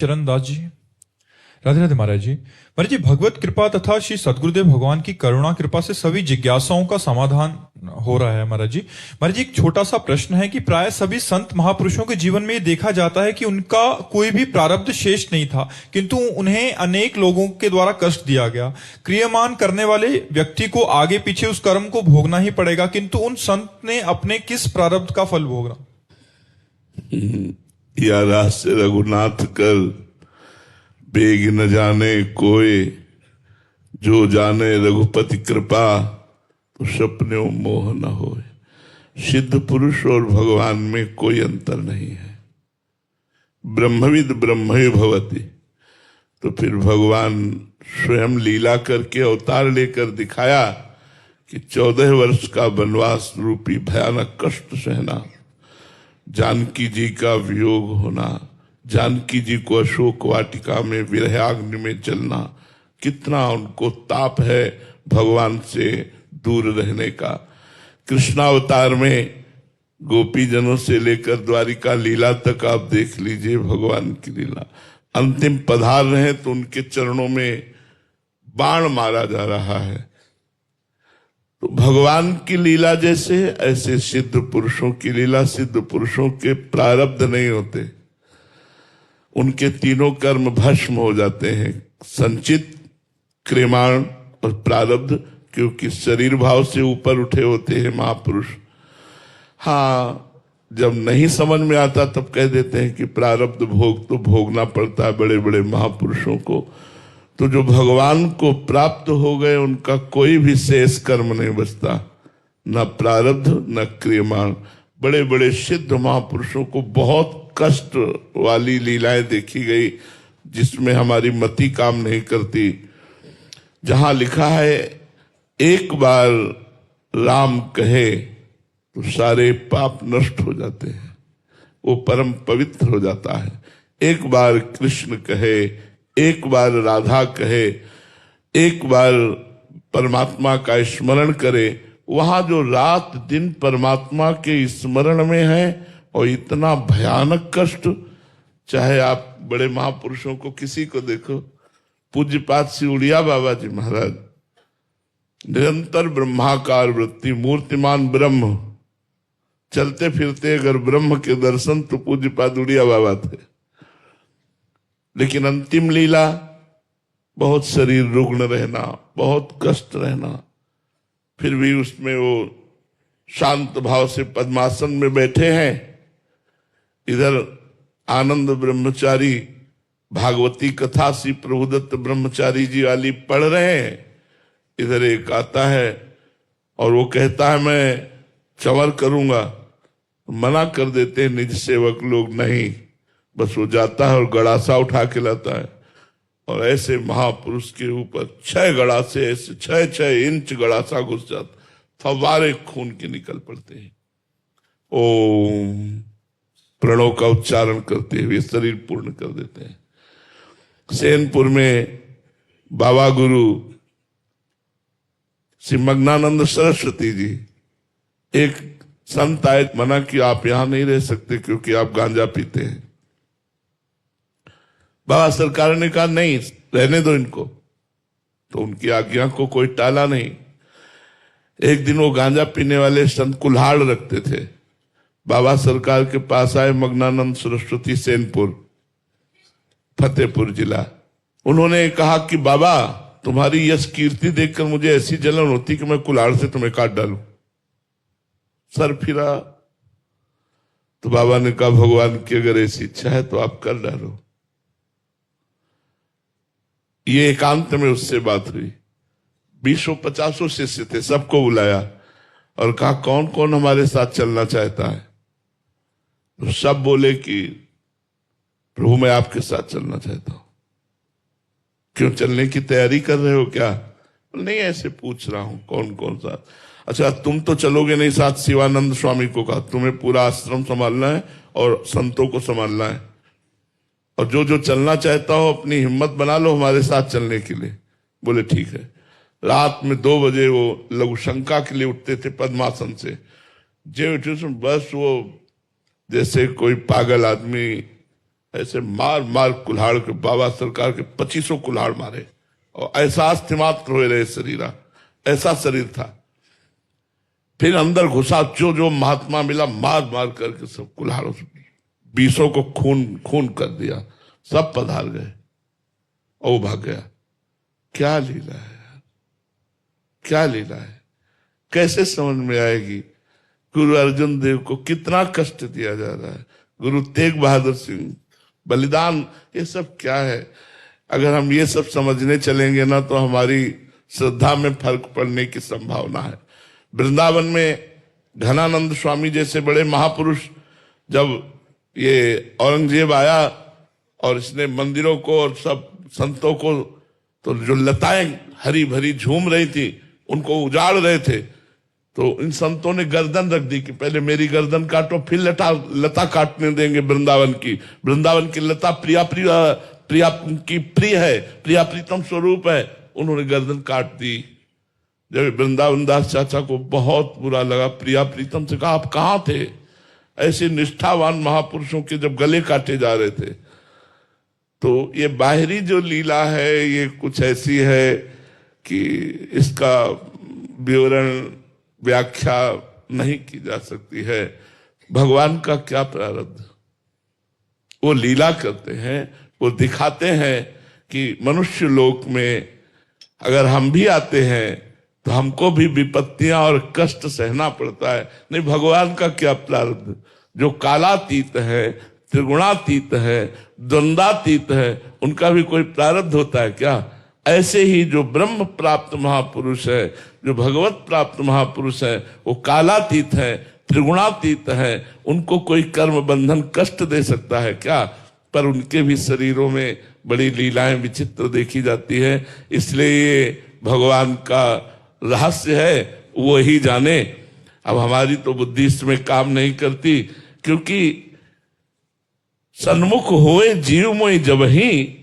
चरण दास जी, राधे राधे महाराज जी। महाराज जी, भगवत कृपा तथा श्री सदगुरुदेव भगवान की करुणा कृपा से सभी जिज्ञासाओं का समाधान हो रहा है महाराज जी। महाराज जी, एक छोटा सा प्रश्न है कि प्राय सभी संत महापुरुषों के जीवन में ये देखा जाता है कि उनका कोई भी प्रारब्ध शेष नहीं था, किंतु उन्हें अनेक लोगों के द्वारा कष्ट दिया गया। क्रियमान करने वाले व्यक्ति को आगे पीछे उस कर्म को भोगना ही पड़ेगा, किंतु उन संत ने अपने किस प्रारब्ध का फल भोगना? या रास रघुनाथ कर बेग न जाने कोय, जो जाने रघुपति कृपा तो सपने मोह न होए। सिद्ध पुरुष और भगवान में कोई अंतर नहीं है। ब्रह्मविद ब्रह्मयो भवति, तो फिर भगवान स्वयं लीला करके अवतार लेकर दिखाया कि 14 वर्ष का वनवास रूपी भयानक कष्ट सहना, जानकी जी का वियोग होना, जानकी जी को अशोक वाटिका में विरहाग्नि में जलना, कितना उनको ताप है भगवान से दूर रहने का। कृष्णावतार में गोपी जनों से लेकर द्वारिका लीला तक आप देख लीजिए भगवान की लीला। अंतिम पधार रहे तो उनके चरणों में बाण मारा जा रहा है। तो भगवान की लीला जैसे ऐसे सिद्ध पुरुषों की लीला, सिद्ध पुरुषों के प्रारब्ध नहीं होते, उनके तीनों कर्म भस्म हो जाते हैं, संचित, क्रियमाण और प्रारब्ध, क्योंकि शरीर भाव से ऊपर उठे होते हैं महापुरुष। हाँ, जब नहीं समझ में आता तब कह देते हैं कि प्रारब्ध भोग तो भोगना पड़ता है बड़े बड़े महापुरुषों को। तो जो भगवान को प्राप्त हो गए उनका कोई भी शेष कर्म नहीं बचता, न प्रारब्ध न क्रियमाण। बड़े बड़े सिद्ध महापुरुषों को बहुत कष्ट वाली लीलाएं देखी गई जिसमें हमारी मति काम नहीं करती। जहां लिखा है एक बार राम कहे तो सारे पाप नष्ट हो जाते हैं, वो परम पवित्र हो जाता है। एक बार कृष्ण कहे, एक बार राधा कहे, एक बार परमात्मा का स्मरण करे, वहां जो रात दिन परमात्मा के स्मरण में है, और इतना भयानक कष्ट, चाहे आप बड़े महापुरुषों को किसी को देखो, पूज्यपाद श्री उड़िया बाबा जी महाराज निरंतर ब्रह्माकार वृत्ति, मूर्तिमान ब्रह्म, चलते फिरते अगर ब्रह्म के दर्शन तो पूज्यपाद उड़िया बाबा थे। लेकिन अंतिम लीला बहुत शरीर रुग्ण रहना, बहुत कष्ट रहना, फिर भी उसमें वो शांत भाव से पद्मासन में बैठे हैं। इधर आनंद ब्रह्मचारी भागवती कथा श्री प्रभुदत्त ब्रह्मचारी जी वाली पढ़ रहे हैं। इधर एक आता है और वो कहता है मैं चंवर करूंगा, मना कर देते हैं निज सेवक लोग, नहीं, बस वो जाता है और गड़ासा उठा के लाता है, और ऐसे महापुरुष के ऊपर 6 गड़ासे, ऐसे 6-6 इंच गड़ासा घुस जाता, फव्वारे खून के निकल पड़ते हैं। ओम प्रणव का उच्चारण करते हुए शरीर पूर्ण कर देते हैं। सेनपुर में बाबा गुरु श्री मग्नानंद सरस्वती जी, एक संत आए, मना कि आप यहां नहीं रह सकते क्योंकि आप गांजा पीते हैं। बाबा सरकार ने कहा नहीं, रहने दो इनको, तो उनकी आज्ञा को कोई टाला नहीं। एक दिन वो गांजा पीने वाले संत कुल्हाड़ रखते थे, बाबा सरकार के पास आए, मग्नानंद सरस्वती, सेनपुर, फतेहपुर जिला। उन्होंने कहा कि बाबा तुम्हारी यश कीर्ति देखकर मुझे ऐसी जलन होती कि मैं कुल्हाड़ से तुम्हें काट डालूं। सर फिरा तो बाबा ने कहा भगवान की अगर ऐसी इच्छा है तो आप कर डालो। ये एकांत में उससे बात हुई। 20-50 शिष्य थे, सबको बुलाया और कहा कौन कौन हमारे साथ चलना चाहता है। तो सब बोले कि प्रभु मैं आपके साथ चलना चाहता हूं। क्यों, चलने की तैयारी कर रहे हो क्या? नहीं, ऐसे पूछ रहा हूं कौन कौन साथ। अच्छा, तुम तो चलोगे नहीं साथ? शिवानंद स्वामी को कहा तुम्हें पूरा आश्रम संभालना है और संतों को संभालना है, और जो जो चलना चाहता हो अपनी हिम्मत बना लो हमारे साथ चलने के लिए। बोले ठीक है। रात में 2 बजे वो लघु शंका के लिए उठते थे पद्मासन से। जे उठे बस वो जैसे कोई पागल आदमी ऐसे मार मार कुल्हाड़ के बाबा सरकार के 2500 कुल्हाड़ मारे और एहसास मात्र हुए रहे शरीरा, ऐसा शरीर था। फिर अंदर घुसा, जो जो महात्मा मिला मार मार करके सब कुल्हाड़ों से 20 को खून खून कर दिया, सब पधार गए और वो भाग गया। क्या लीला है यार, क्या लीला है, कैसे समझ में आएगी। गुरु अर्जुन देव को कितना कष्ट दिया जा रहा है, गुरु तेग बहादुर सिंह बलिदान, ये सब क्या है। अगर हम ये सब समझने चलेंगे ना तो हमारी श्रद्धा में फर्क पड़ने की संभावना है। वृंदावन में घनानंद स्वामी जैसे बड़े महापुरुष, जब ये औरंगजेब आया और इसने मंदिरों को और सब संतों को, तो जो लताएं हरी भरी झूम रही थी उनको उजाड़ रहे थे, तो इन संतों ने गर्दन रख दी कि पहले मेरी गर्दन काटो फिर लता काटने देंगे वृंदावन की। वृंदावन की लता प्रिया की प्रिय है, प्रिया प्रीतम स्वरूप है। उन्होंने गर्दन काट दी। जब वृंदावन दास चाचा को बहुत बुरा लगा, प्रिया प्रीतम से कहा आप कहाँ थे, ऐसे निष्ठावान महापुरुषों के जब गले काटे जा रहे थे। तो ये बाहरी जो लीला है ये कुछ ऐसी है कि इसका विवरण व्याख्या नहीं की जा सकती है। भगवान का क्या प्रारब्ध, वो लीला करते हैं, वो दिखाते हैं कि मनुष्य लोक में अगर हम भी आते हैं तो हमको भी विपत्तियां और कष्ट सहना पड़ता है। नहीं, भगवान का क्या प्रारब्ध, जो कालातीत है, त्रिगुणातीत है, द्वंद्वातीत है, उनका भी कोई प्रारब्ध होता है क्या। ऐसे ही जो ब्रह्म प्राप्त महापुरुष है, जो भगवत प्राप्त महापुरुष है, वो कालातीत है, त्रिगुणातीत है, उनको कोई कर्म बंधन कष्ट दे सकता है क्या। पर उनके भी शरीरों में बड़ी लीलाएं विचित्र देखी जाती है। इसलिए ये भगवान का रहस्य है, वो ही जाने। अब हमारी तो बुद्धि इसमें काम नहीं करती, क्योंकि सन्मुख होए जीव मोई जब ही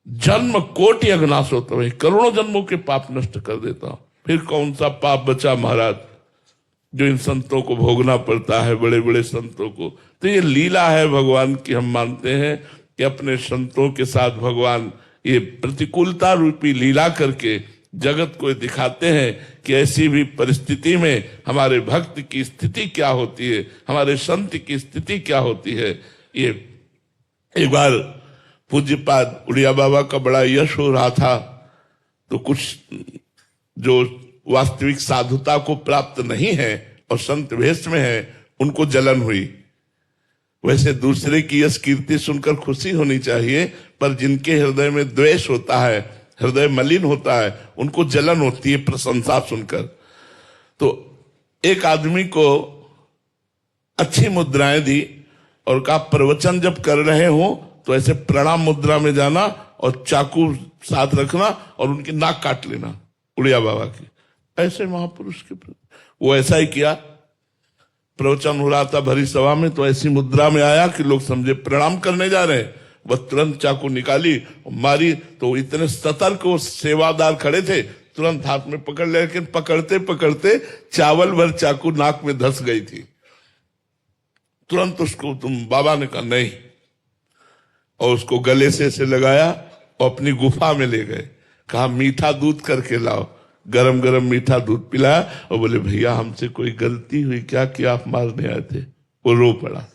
जन्म कोटि अग्नाश होता है, करोड़ों जन्मों के पाप नष्ट कर देता हूं। फिर कौन सा पाप बचा महाराज जो इन संतों को भोगना पड़ता है, बड़े बड़े संतों को। तो ये लीला है भगवान की। हम मानते हैं कि अपने संतों के साथ भगवान ये प्रतिकूलता रूपी लीला करके जगत को दिखाते हैं कि ऐसी भी परिस्थिति में हमारे भक्त की स्थिति क्या होती है, हमारे संत की स्थिति क्या होती है। ये एक बार पूज्यपाद उड़िया बाबा का बड़ा यश हो रहा था, तो कुछ जो वास्तविक साधुता को प्राप्त नहीं है और संत वेश में है, उनको जलन हुई। वैसे दूसरे की यश कीर्ति सुनकर खुशी होनी चाहिए, पर जिनके हृदय में द्वेष होता है, हृदय मलिन होता है, उनको जलन होती है प्रशंसा सुनकर। तो एक आदमी को अच्छी मुद्राएं दी और कहा प्रवचन जब कर रहे हो तो ऐसे प्रणाम मुद्रा में जाना और चाकू साथ रखना और उनकी नाक काट लेना, उड़िया बाबा की। ऐसे महापुरुष के वो ऐसा ही किया। प्रवचन हो रहा था भरी सभा में, तो ऐसी मुद्रा में आया कि लोग समझे प्रणाम करने जा रहे हैं। वह तुरंत चाकू निकाली और मारी, तो इतने सतर्क वो सेवादार खड़े थे, तुरंत हाथ में पकड़ ले, लेकिन पकड़ते पकड़ते चावल भर चाकू नाक में धस गई थी। तुरंत उसको तुम बाबा ने कहा नहीं, और उसको गले से लगाया और अपनी गुफा में ले गए। कहा मीठा दूध करके लाओ, गरम गरम मीठा दूध पिलाया और बोले भैया हमसे कोई गलती हुई क्या कि आप मारने आए थे। वो रो पड़ा,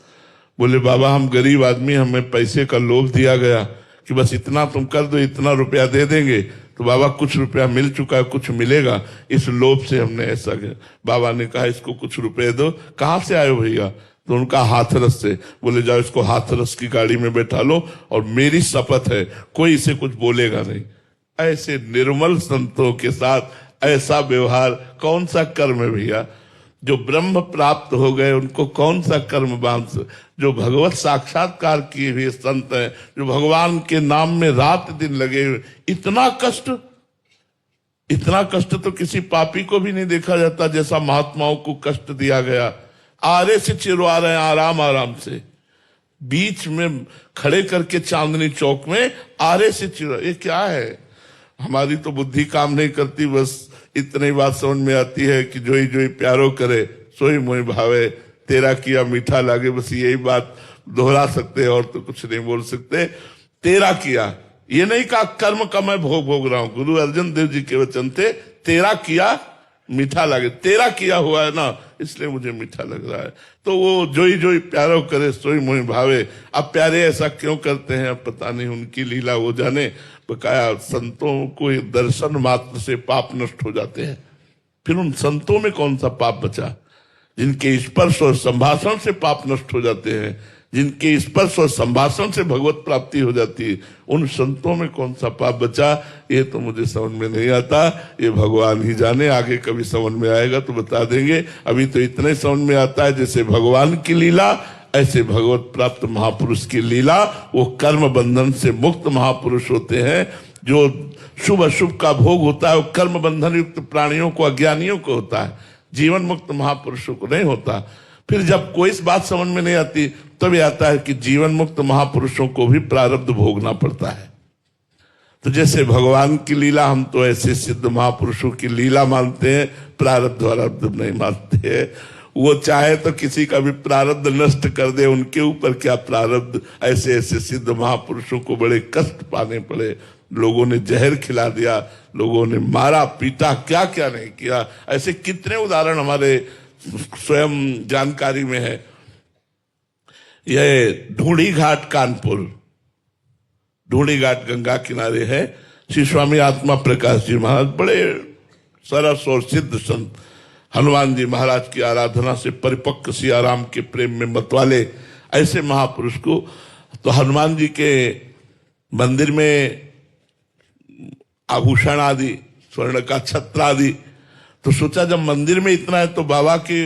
बोले बाबा हम गरीब आदमी, हमें पैसे का लोभ दिया गया कि बस इतना तुम कर दो, इतना रुपया दे देंगे। तो बाबा कुछ रुपया मिल चुका है, कुछ मिलेगा, इस लोभ से हमने ऐसा किया। बाबा ने कहा इसको कुछ रुपए दो। कहाँ से आए हो भैया? तो उनका हाथरस से। बोले जाओ इसको हाथरस की गाड़ी में बैठा लो और मेरी शपथ है कोई इसे कुछ बोलेगा नहीं। ऐसे निर्मल संतों के साथ ऐसा व्यवहार कौन सा कर्म है भैया? जो ब्रह्म प्राप्त हो गए उनको कौन सा कर्म बांध? जो भगवत साक्षात्कार किए हुए संत हैं, जो भगवान के नाम में रात दिन लगे हुए, इतना कष्ट तो किसी पापी को भी नहीं देखा जाता जैसा महात्माओं को कष्ट दिया गया। आरे से चिरवा रहे हैं आराम आराम से, बीच में खड़े करके चांदनी चौक में आरे से चिरवा। ये क्या है? हमारी तो बुद्धि काम नहीं करती। बस इतनी बात समझ में आती है कि जोई जोई प्यारो करे सोई मोहि भावे, तेरा किया मीठा लागे। बस यही बात दोहरा सकते और तो कुछ नहीं बोल सकते। तेरा किया, ये नहीं कहा कर्म का मैं भोग भोग रहा हूं। गुरु अर्जन देव जी के वचन थे, तेरा किया मीठा लगे। तेरा किया हुआ है ना, इसलिए मुझे मीठा लग रहा है। तो वो जोई जोई प्यारो करे सोई मोहि भावे। अब प्यारे ऐसा क्यों करते हैं, अब पता नहीं, उनकी लीला वो जाने। बकाया संतों को दर्शन मात्र से पाप नष्ट हो जाते हैं। फिर उन संतों में कौन सा पाप बचा? जिनके स्पर्श और संभाषण से पाप नष्ट हो जाते हैं, जिनके स्पर्श और संभाषण से भगवत प्राप्ति हो जाती है, उन संतों में कौन सा पाप बचा? ये तो मुझे समझ में नहीं आता, ये भगवान ही जाने। आगे कभी समझ में आएगा तो बता देंगे। अभी तो इतने समझ में आता है जैसे भगवान की लीला, ऐसे भगवत प्राप्त महापुरुष की लीला। वो कर्म बंधन से मुक्त महापुरुष होते हैं। जो शुभ अशुभ का भोग होता है वो कर्म बंधन युक्त प्राणियों को, अज्ञानियों को होता है, जीवन मुक्त महापुरुषों को नहीं होता। फिर जब कोई इस बात समझ में नहीं आती तब ये आता है कि जीवन मुक्त महापुरुषों को भी प्रारब्ध भोगना पड़ता है। तो जैसे भगवान की लीला, हम तो ऐसे सिद्ध महापुरुषों की लीला मानते हैं, प्रारब्ध वारब्ध नहीं मानते हैं। वो चाहे तो किसी का भी प्रारब्ध नष्ट कर दे, उनके ऊपर क्या प्रारब्ध। ऐसे ऐसे सिद्ध महापुरुषों को बड़े कष्ट पाने पड़े। लोगों ने जहर खिला दिया, लोगों ने मारा पीटा, क्या क्या नहीं किया। ऐसे कितने उदाहरण हमारे स्वयं जानकारी में है। यह ढूंढी घाट कानपुर, ढूंढी घाट गंगा किनारे है। श्री स्वामी आत्मा प्रकाश जी महाराज बड़े सरस और सिद्ध संत, हनुमान जी महाराज की आराधना से परिपक्व, सियाराम के प्रेम में मतवाले ऐसे महापुरुष को, तो हनुमान जी के मंदिर में आभूषण आदि, स्वर्ण का छत्र आदि, तो सोचा जब मंदिर में इतना है तो बाबा के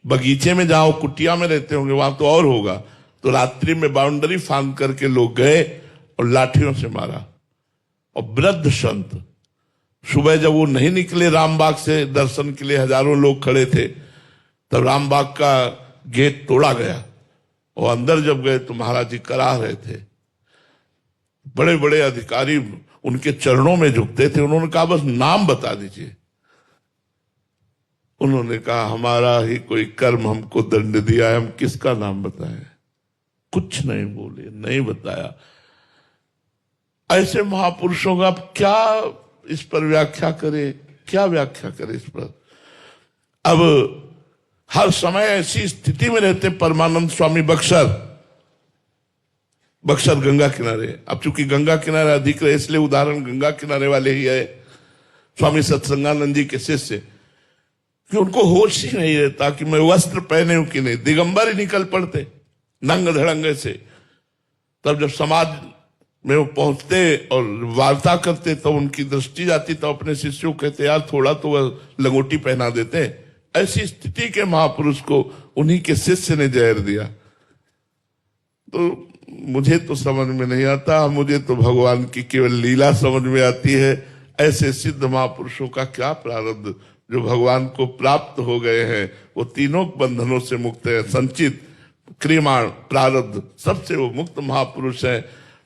बगीचे में जहां कुटिया में रहते होंगे वहां तो और होगा। तो रात्रि में बाउंड्री फांद करके लोग गए और लाठियों से मारा। और वृद्ध संत सुबह जब वो नहीं निकले रामबाग से दर्शन के लिए, हजारों लोग खड़े थे, तब रामबाग का गेट तोड़ा गया और अंदर जब गए तो महाराज जी करा रहे थे। बड़े बड़े अधिकारी उनके चरणों में झुकते थे। उन्होंने कहा बस नाम बता दीजिए। उन्होंने कहा हमारा ही कोई कर्म हमको दंड दिया है, हम किसका नाम बताएं। कुछ नहीं बोले, नहीं बताया। ऐसे महापुरुषों का क्या इस पर व्याख्या करे, क्या व्याख्या करे इस पर। अब हर समय ऐसी स्थिति में रहते परमानंद स्वामी बक्सर गंगा किनारे। अब चूंकि गंगा किनारे अधिक रहे इसलिए उदाहरण गंगा किनारे वाले ही है। स्वामी सत्संगानंद जी के शिष्य, कि उनको होश ही नहीं रहता कि मैं वस्त्र पहने हूं कि नहीं, दिगंबर ही निकल पड़ते नंग धड़ंगे से। तब जब समाज में वो पहुंचते और वार्ता करते तो उनकी दृष्टि जाती, तो अपने शिष्यों कहते यार थोड़ा तो वह लंगोटी पहना देते। ऐसी स्थिति के महापुरुष को उन्हीं के शिष्य ने जहर दिया। तो मुझे तो समझ में नहीं आता, मुझे तो भगवान की केवल लीला समझ में आती है। ऐसे सिद्ध महापुरुषों का क्या प्रारब्ध, जो भगवान को प्राप्त हो गए हैं, वो तीनों बंधनों से मुक्त है। संचित, क्रियमाण, प्रारब्ध, सबसे वो मुक्त महापुरुष है।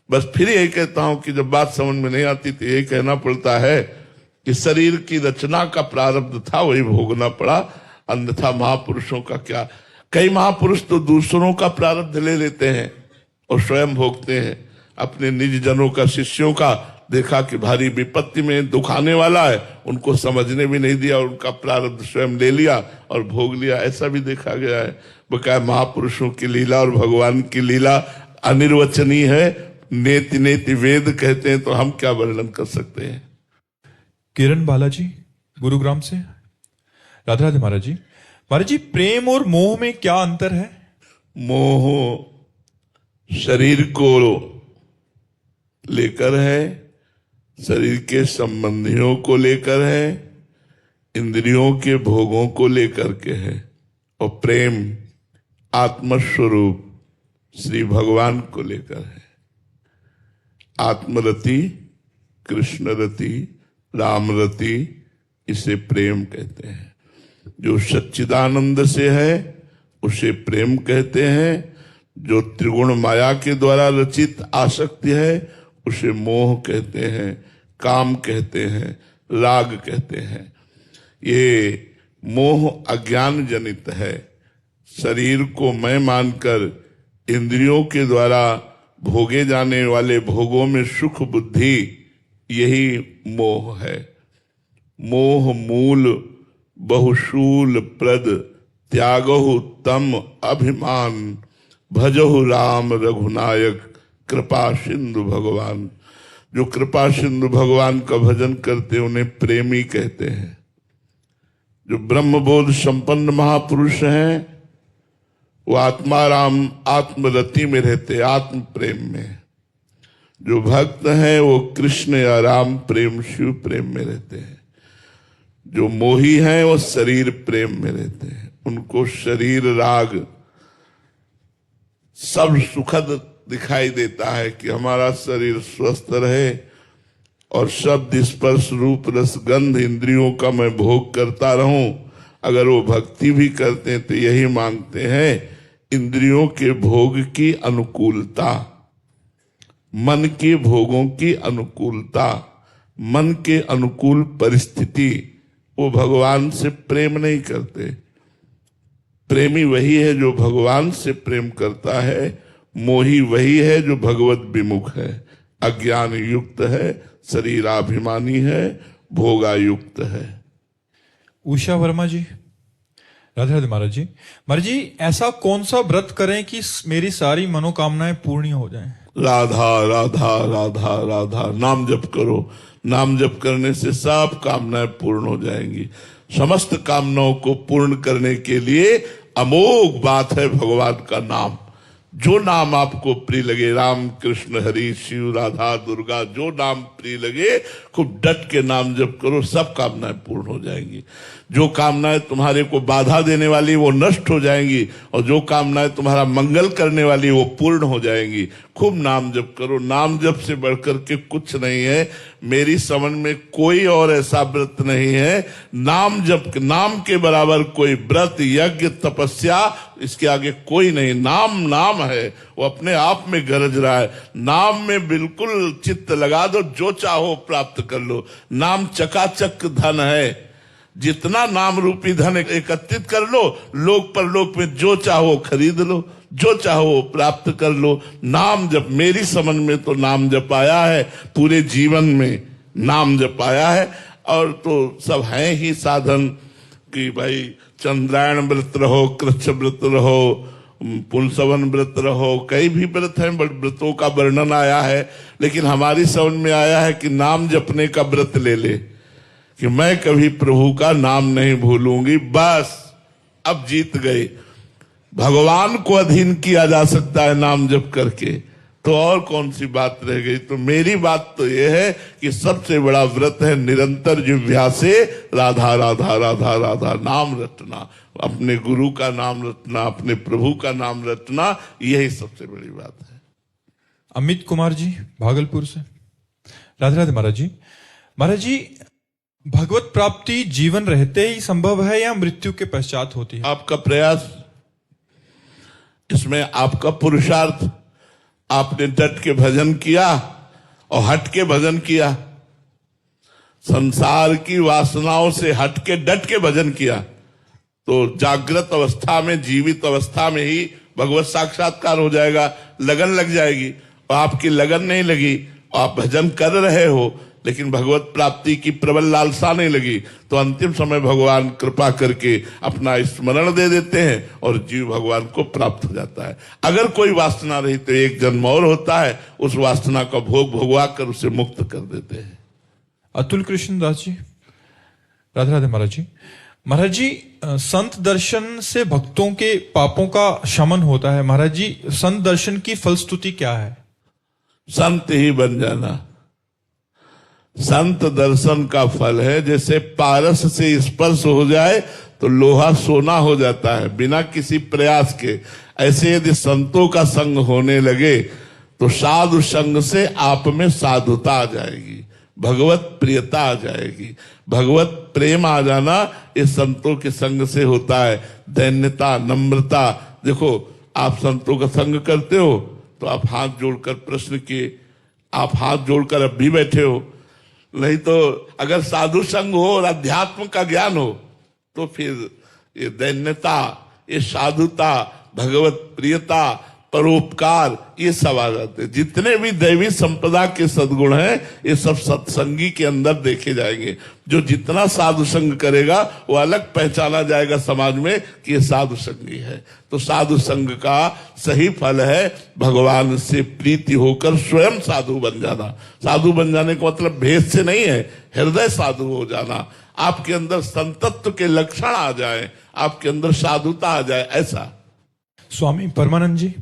बस फिर यही कहता हूं कि जब बात समझ में नहीं आती तो यही कहना पड़ता है कि शरीर की रचना का प्रारब्ध था वही भोगना पड़ा, अन्यथा महापुरुषों का क्या। कई महापुरुष तो दूसरों का प्रारब्ध ले लेते हैं और स्वयं भोगते हैं। अपने निज जनों का, शिष्यों का देखा कि भारी विपत्ति में दुख आने वाला है, उनको समझने भी नहीं दिया, उनका प्रारब्ध स्वयं ले लिया और भोग लिया। ऐसा भी देखा गया है। बकाया महापुरुषों की लीला और भगवान की लीला अनिर्वचनीय है। नेति नेति वेद कहते हैं, तो हम क्या वर्णन कर सकते हैं। किरण बालाजी गुरुग्राम से, राधे राधे महाराज जी। महाराज जी, प्रेम और मोह में क्या अंतर है? मोह शरीर को लेकर है, शरीर के संबंधियों को लेकर है, इंद्रियों के भोगों को लेकर के है। और प्रेम आत्मस्वरूप श्री भगवान को लेकर है। आत्मरति, कृष्णरति, रामरति, इसे प्रेम कहते हैं। जो सच्चिदानंद से है उसे प्रेम कहते हैं। जो त्रिगुण माया के द्वारा रचित आसक्ति है उसे मोह कहते हैं, काम कहते हैं, राग कहते हैं। ये मोह अज्ञान जनित है। शरीर को मैं मानकर इंद्रियों के द्वारा भोगे जाने वाले भोगों में सुख बुद्धि, यही मोह है। मोह मूल बहुशूल प्रद, त्यागहु तम अभिमान, भजहु राम रघुनायक, कृपा सिंधु भगवान। जो कृपा सिंधु भगवान का भजन करते उन्हें प्रेमी कहते हैं। जो ब्रह्मबोध संपन्न महापुरुष हैं वो आत्माराम आत्मरति में रहते, आत्म प्रेम में। जो भक्त हैं वो कृष्ण या राम प्रेम शिव प्रेम में रहते हैं। जो मोही हैं वो शरीर प्रेम में रहते हैं। उनको शरीर राग सब सुखद दिखाई देता है कि हमारा शरीर स्वस्थ रहे और शब्द स्पर्श रूप रस गंध इंद्रियों का मैं भोग करता रहूं। अगर वो भक्ति भी करते हैं तो यही मांगते हैं, इंद्रियों के भोग की अनुकूलता, मन के भोगों की अनुकूलता, मन के अनुकूल परिस्थिति। वो भगवान से प्रेम नहीं करते। प्रेमी वही है जो भगवान से प्रेम करता है, मोही वही है जो भगवत विमुख है, अज्ञान युक्त है, शरीराभिमानी है, भोगायुक्त है। उषा वर्मा जी, राधे राधे महाराज जी। महाराज जी, ऐसा कौन सा व्रत करें कि मेरी सारी मनोकामनाएं पूर्ण हो जाएं? राधा राधा राधा राधा नाम जप करो। नाम जप करने से सब कामनाएं पूर्ण हो जाएंगी। समस्त कामनाओं को पूर्ण करने के लिए अमोघ बात है भगवान का नाम। जो नाम आपको प्रिय लगे, राम कृष्ण हरि शिव राधा दुर्गा, जो नाम प्रिय लगे खूब डट के नाम जप करो, सब कामनाएं पूर्ण हो जाएंगी। जो कामनाएं तुम्हारे को बाधा देने वाली वो नष्ट हो जाएंगी, और जो कामनाएं तुम्हारा मंगल करने वाली वो पूर्ण हो जाएंगी। खूब नाम जप करो। नाम जप से बढ़कर के कुछ नहीं है। मेरी समझ में कोई और ऐसा व्रत नहीं है। नाम जप, नाम के बराबर कोई व्रत यज्ञ तपस्या इसके आगे कोई नहीं। नाम नाम है, वो अपने आप में गरज रहा है। नाम में बिल्कुल चित्त लगा दो, जो चाहो प्राप्त कर लो। नाम चकाचक धन है। जितना नाम रूपी धन एकत्रित कर लो, लोक परलोक में जो चाहो खरीद लो, जो चाहो प्राप्त कर लो। नाम जप, मेरी समझ में तो नाम जप आया है, पूरे जीवन में नाम जप आया है। और तो सब हैं ही साधन कि भाई चंद्रायण व्रत रहो, कृच्छ व्रत रहो, पुंसवन व्रत रहो, कई भी व्रत हैं, बट व्रतों का वर्णन आया है। लेकिन हमारी समझ में आया है कि नाम जपने का व्रत ले ले कि मैं कभी प्रभु का नाम नहीं भूलूंगी, बस अब जीत गए। भगवान को अधीन किया जा सकता है नाम जप करके, तो और कौन सी बात रह गई। तो मेरी बात तो यह है कि सबसे बड़ा व्रत है निरंतर जिह्वा से राधा राधा राधा राधा नाम रटना, अपने गुरु का नाम रटना, अपने प्रभु का नाम रटना, यही सबसे बड़ी बात है। अमित कुमार जी, भागलपुर से, राधे राधे महाराज जी। महाराज जी, भगवत प्राप्ति जीवन रहते ही संभव है या मृत्यु के पश्चात होती है? आपका प्रयास, इसमें आपका पुरुषार्थ। आपने डट के भजन किया और हट के भजन किया, संसार की वासनाओं से हट के डट के भजन किया, तो जागृत अवस्था में, जीवित अवस्था में ही भगवत साक्षात्कार हो जाएगा। लगन लग जाएगी। और आपकी लगन नहीं लगी, आप भजन कर रहे हो लेकिन भगवत प्राप्ति की प्रबल लालसा नहीं लगी, तो अंतिम समय भगवान कृपा करके अपना स्मरण दे देते हैं और जीव भगवान को प्राप्त हो जाता है। अगर कोई वासना रही तो एक जन्म और होता है, उस वासना का भोग भोगवा कर उसे मुक्त कर देते हैं। अतुल कृष्ण दास जी, राधे राधे महाराज जी। महाराज जी, संत दर्शन से भक्तों के पापों का शमन होता है। महाराज जी, संत दर्शन की फलस्तुति क्या है? संत ही बन जाना। संत दर्शन का फल है, जैसे पारस से स्पर्श हो जाए तो लोहा सोना हो जाता है बिना किसी प्रयास के। ऐसे यदि संतों का संग होने लगे तो साधु संग से आप में साधुता आ जाएगी, भगवत प्रियता आ जाएगी। भगवत प्रेम आ जाना इस संतों के संग से होता है। दैन्यता, नम्रता। देखो, आप संतों का संग करते हो तो आप हाथ जोड़कर प्रश्न किए, आप हाथ जोड़कर अब भी बैठे हो। नहीं तो अगर साधु संग हो और अध्यात्म का ज्ञान हो तो फिर ये दैन्यता, ये साधुता, भगवत प्रियता, परोपकार, ये सब आ जाते हैं। जितने भी दैवी संपदा के सद्गुण हैं ये सब सत्संगी के अंदर देखे जाएंगे। जो जितना साधु संग करेगा वो अलग पहचाना जाएगा समाज में कि ये साधु संगी है। तो साधु संग का सही फल है भगवान से प्रीति होकर स्वयं साधु बन जाना। साधु बन जाने का मतलब भेद से नहीं है, हृदय साधु हो जाना, आपके अंदर संतत्व के लक्षण आ जाए, आपके अंदर साधुता आ जाए, ऐसा। स्वामी परमानंद जी,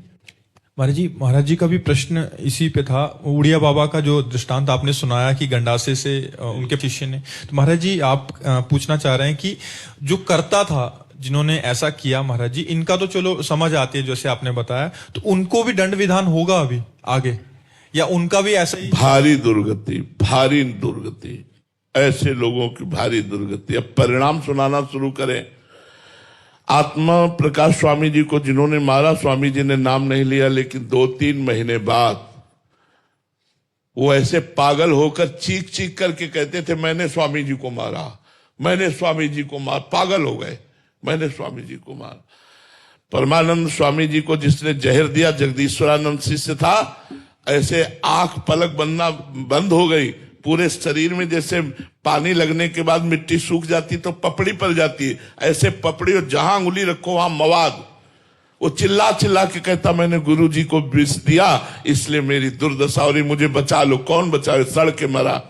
महाराज जी का भी प्रश्न इसी पे था। उड़िया बाबा का जो दृष्टांत आपने सुनाया कि गंडासे से उनके शिष्य ने, तो महाराज जी आप पूछना चाह रहे हैं कि जो करता था जिन्होंने ऐसा किया, महाराज जी इनका तो चलो समझ आती है जैसे आपने बताया, तो उनको भी दंड विधान होगा अभी आगे, या उनका भी ऐसा ही? भारी दुर्गति, भारी दुर्गति, ऐसे लोगों की भारी दुर्गति। अब परिणाम सुनाना शुरू करें। आत्मा प्रकाश स्वामी जी को जिन्होंने मारा, स्वामी जी ने नाम नहीं लिया, लेकिन 2-3 महीने बाद वो ऐसे पागल होकर चीख चीख करके कहते थे मैंने स्वामी जी को मारा, मैंने स्वामी जी को मारा। पागल हो गए, मैंने स्वामी जी को मारा। परमानंद स्वामी जी को जिसने जहर दिया, जगदीश्वरानंद शिष्य था, ऐसे आंख पलक बनना बंद हो गई। पूरे शरीर में जैसे पानी लगने के बाद मिट्टी सूख जाती तो पपड़ी पड़ जाती है, ऐसे पपड़ी, और जहां उंगली रखो वहां मवाद। वो चिल्ला चिल्ला के कहता मैंने गुरु जी को विष दिया इसलिए मेरी दुर्दशा हो रही, मुझे बचा लो। कौन बचाए, सड़ के मरा।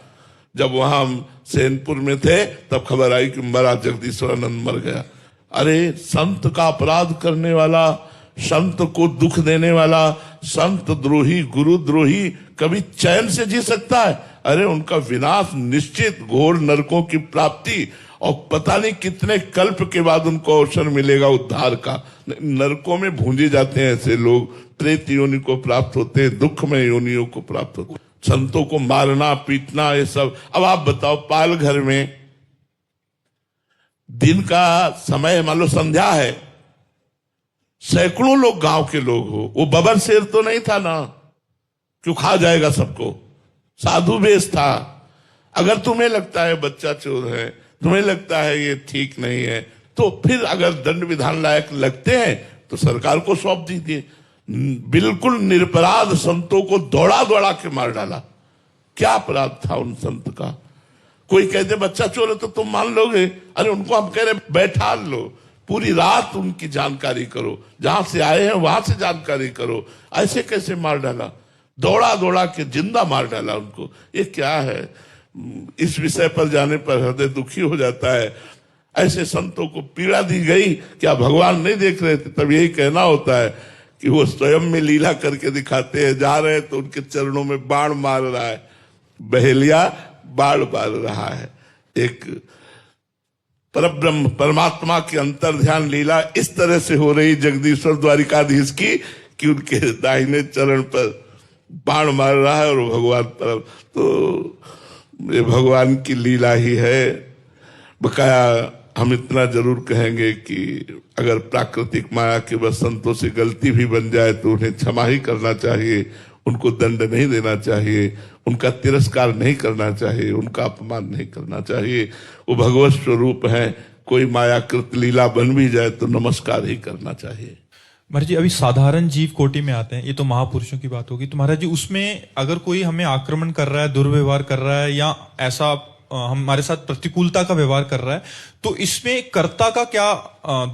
जब वहां हम सैनपुर में थे तब खबर आई कि मरा, जगदीश्वरानंद मर गया। अरे संत का अपराध करने वाला, संत को दुख देने वाला, संत द्रोही, गुरु द्रोही कभी चैन से जी सकता है? अरे उनका विनाश निश्चित, घोर नरकों की प्राप्ति, और पता नहीं कितने कल्प के बाद उनको अवसर मिलेगा उद्धार का। नरकों में भूंजे जाते हैं ऐसे लोग, प्रेत योनि को प्राप्त होते हैं, दुख में योनियों को प्राप्त होते हैं। संतों को मारना पीटना ये सब। अब आप बताओ, पाल घर में दिन का समय मान लो संध्या है, सैकड़ों लोग गांव के लोग हो, वो बबर शेर तो नहीं था ना, क्यों खा जाएगा सबको, साधु वेश था। अगर तुम्हें लगता है बच्चा चोर है, तुम्हें लगता है ये ठीक नहीं है, तो फिर अगर दंड विधान लायक लगते हैं तो सरकार को सौंप दीजिए। बिल्कुल निरपराध संतों को दौड़ा दौड़ा के मार डाला। क्या अपराध था उन संत का? कोई कहते बच्चा चोर है तो तुम मान लोगे? अरे उनको हम कह रहे बैठा लो, पूरी रात उनकी जानकारी करो, जहां से आए हैं वहां से जानकारी करो। ऐसे कैसे मार डाला? दौड़ा दौड़ा के जिंदा मार डाला उनको। ये क्या है? इस विषय पर जाने पर हृदय दुखी हो जाता है। ऐसे संतों को पीड़ा दी गई, क्या भगवान नहीं देख रहे थे? तब यही कहना होता है कि वो स्वयं में लीला करके दिखाते हैं। जा रहे तो उनके चरणों में बाण मार रहा है, बहेलिया बाण मार रहा है। एक परब्रह्म परमात्मा की अंतर ध्यान लीला इस तरह से हो रही जगदीश्वर द्वारिकाधीश की कि उनके दाहिने चरण पर बाण मार रहा है और भगवान पर। तो ये भगवान की लीला ही है। बकाया हम इतना जरूर कहेंगे कि अगर प्राकृतिक माया के बस संतों से गलती भी बन जाए तो उन्हें क्षमा ही करना चाहिए, उनको दंड नहीं देना चाहिए, उनका तिरस्कार नहीं करना चाहिए, उनका अपमान नहीं करना चाहिए। वो भगवत स्वरूप है। कोई मायाकृत लीला बन भी जाए तो नमस्कार ही करना चाहिए। महाराज जी, अभी साधारण जीव कोटि में आते हैं, ये तो महापुरुषों की बात होगी। तो महाराज जी उसमें अगर कोई हमें आक्रमण कर रहा है, दुर्व्यवहार कर रहा है, या ऐसा हमारे साथ प्रतिकूलता का व्यवहार कर रहा है, तो इसमें कर्ता का क्या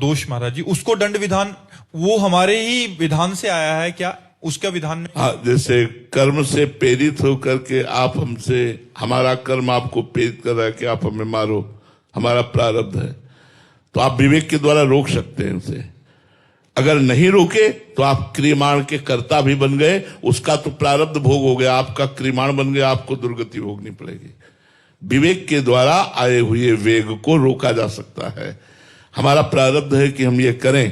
दोष महाराज जी? उसको दंड विधान वो हमारे ही विधान से आया है क्या? उसका विधान में जैसे कर्म से प्रेरित होकर के आप हमसे, हमारा कर्म आपको प्रेरित कर रहा है कि आप हमें मारो, हमारा प्रारब्ध है, तो आप विवेक के द्वारा रोक सकते हैं उसे। अगर नहीं रोके तो आप क्रियमाण के कर्ता भी बन गए, उसका तो प्रारब्ध भोग हो गया, आपका क्रियमाण बन गया, आपको दुर्गति भोगनी पड़ेगी। विवेक के द्वारा आए हुए वेग को रोका जा सकता है। हमारा प्रारब्ध है कि हम ये करें,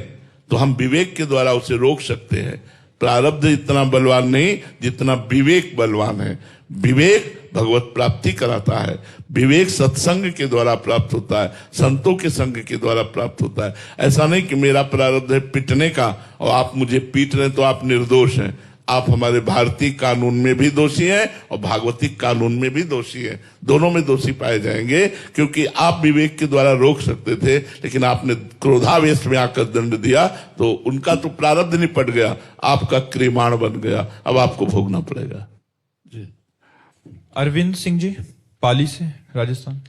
तो हम विवेक के द्वारा उसे रोक सकते हैं। प्रारब्ध इतना बलवान नहीं जितना विवेक बलवान है। विवेक भगवत प्राप्ति कराता है, विवेक सत्संग के द्वारा प्राप्त होता है, संतों के संग के द्वारा प्राप्त होता है। ऐसा नहीं कि मेरा प्रारब्ध है पिटने का और आप मुझे पीट रहे तो आप निर्दोष हैं। आप हमारे भारतीय कानून में भी दोषी हैं और भागवतिक कानून में भी दोषी हैं, दोनों में दोषी पाए जाएंगे, क्योंकि आप विवेक के द्वारा रोक सकते थे, लेकिन आपने क्रोधावेश में आकर दंड दिया तो उनका तो प्रारब्ध निपट गया, आपका क्रियमाण बन गया, अब आपको भोगना पड़ेगा। जी। अरविंद सिंह जी पाली से राजस्थान।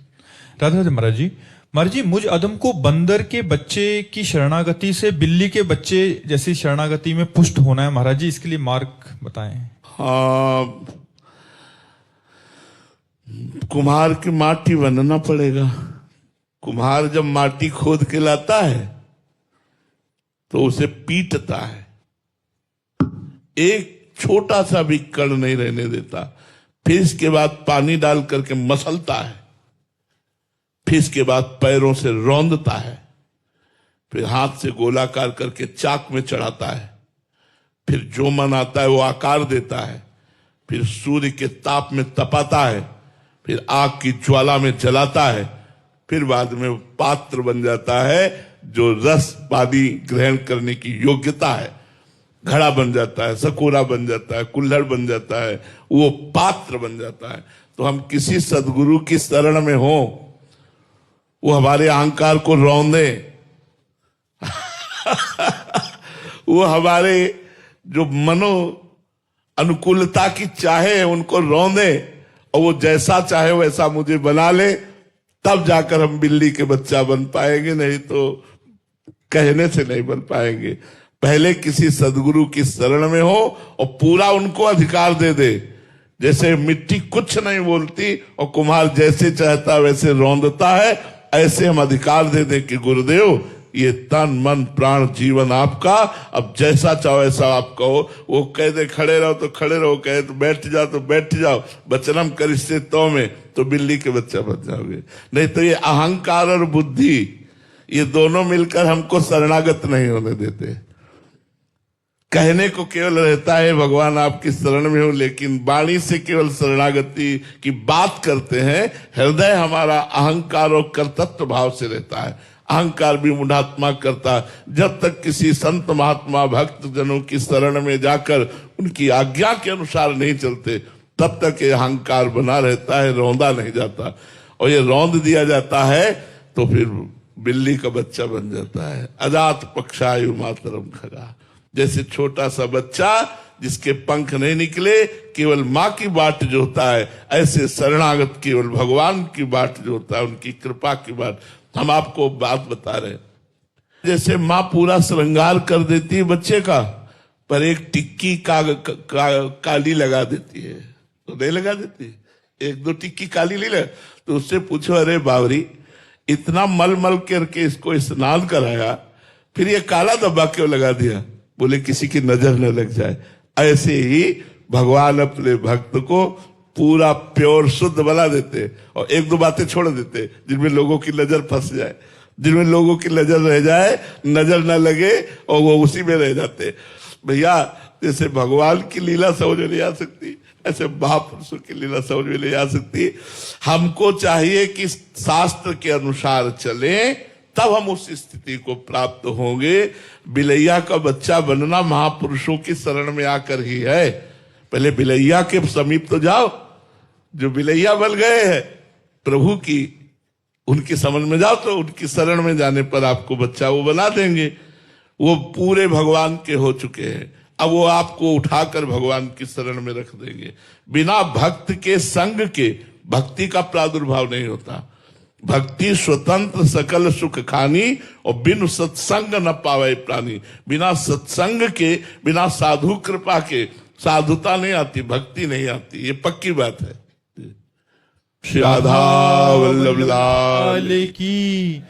राधे राधे महाराज जी। महाराज जी, मुझ अदम को बंदर के बच्चे की शरणागति से बिल्ली के बच्चे जैसी शरणागति में पुष्ट होना है महाराज जी, इसके लिए मार्ग बताएं। हाँ, कुम्हार की माटी बनना पड़ेगा। कुम्हार जब माटी खोद के लाता है तो उसे पीटता है, एक छोटा सा भी कण नहीं रहने देता, फिर इसके बाद पानी डाल करके मसलता है, फिर इसके बाद पैरों से रौंदता है, फिर हाथ से गोलाकार करके चाक में चढ़ाता है, फिर जो मन आता है वो आकार देता है, फिर सूर्य के ताप में तपाता है, फिर आग की ज्वाला में जलाता है, फिर बाद में पात्र बन जाता है जो रस पानी ग्रहण करने की योग्यता है, घड़ा बन जाता है, सकोरा बन जाता है, कुल्हड़ बन जाता है, वो पात्र बन जाता है। तो हम किसी सदगुरु की शरण में हो, वो हमारे अहंकार को रौंदे वो हमारे जो मनो अनुकूलता की चाहे उनको रौंदे और वो जैसा चाहे वैसा मुझे बना ले, तब जाकर हम बिल्ली के बच्चा बन पाएंगे, नहीं तो कहने से नहीं बन पाएंगे। पहले किसी सदगुरु की शरण में हो और पूरा उनको अधिकार दे दे, जैसे मिट्टी कुछ नहीं बोलती और कुम्हार जैसे चाहता वैसे रौंदता है, ऐसे हम अधिकार दे दें कि गुरुदेव ये तन मन प्राण जीवन आपका, अब जैसा चाहो ऐसा आप कहो। वो कह दे खड़े रहो तो खड़े रहो, कहे तो बैठ जाओ तो बैठ जाओ, वचनम करिष्ये तो में, तो बिल्ली के बच्चा बन जाओगे। नहीं तो ये अहंकार और बुद्धि ये दोनों मिलकर हमको शरणागत नहीं होने देते। कहने को केवल रहता है भगवान आपकी शरण में हो, लेकिन वाणी से केवल शरणागति की बात करते हैं। हृदय हमारा अहंकार और कर्तृत्व भाव से रहता है। अहंकार भी मूढ़ात्मा करता है। जब तक किसी संत महात्मा भक्त जनों की शरण में जाकर उनकी आज्ञा के अनुसार नहीं चलते, तब तक ये अहंकार बना रहता है, रौंदा नहीं जाता। और ये रौंद दिया जाता है तो फिर बिल्ली का बच्चा बन जाता है। अजात पक्षायु मातरम खगा, जैसे छोटा सा बच्चा जिसके पंख नहीं निकले, केवल माँ की बाट जो होता है, ऐसे शरणागत केवल भगवान की बाट जो होता है, उनकी कृपा की बाट। हम आपको बात बता रहे हैं, जैसे माँ पूरा श्रृंगार कर देती है बच्चे का, पर एक टिक्की काली लगा देती है, तो नहीं लगा देती, एक दो टिक्की काली ले ले, तो उससे पूछो अरे बावरी इतना मल मल करके इसको स्नान कराया, फिर ये काला धब्बा क्यों लगा दिया? बोले किसी की नजर न लग जाए। ऐसे ही भगवान अपने भक्त को पूरा प्योर शुद्ध बना देते और एक दो बातें छोड़ देते जिनमें लोगों की नजर फंस जाए, जिनमें लोगों की नजर रह जाए, नजर न लगे और वो उसी में रह जाते। भैया जैसे भगवान की लीला समझ में नहीं आ सकती, ऐसे महापुरुषों की लीला समझ में नहीं आ सकती। हमको चाहिए कि शास्त्र के अनुसार चले, तब हम उस स्थिति को प्राप्त होंगे। बिलैया का बच्चा बनना महापुरुषों की शरण में आकर ही है। पहले बिलैया के समीप तो जाओ, जो बिलैया बन गए हैं प्रभु की, उनकी समझ में जाओ, तो उनकी शरण में जाने पर आपको बच्चा वो बना देंगे। वो पूरे भगवान के हो चुके हैं, अब वो आपको उठाकर भगवान की शरण में रख देंगे। बिना भक्त के संग के भक्ति का प्रादुर्भाव नहीं होता। भक्ति स्वतंत्र सकल सुख खानी और बिन सत्संग न पावे प्राणी। बिना सत्संग के, बिना साधु कृपा के साधुता नहीं आती, भक्ति नहीं आती, ये पक्की बात है। श्री राधा वल्लभ लाल की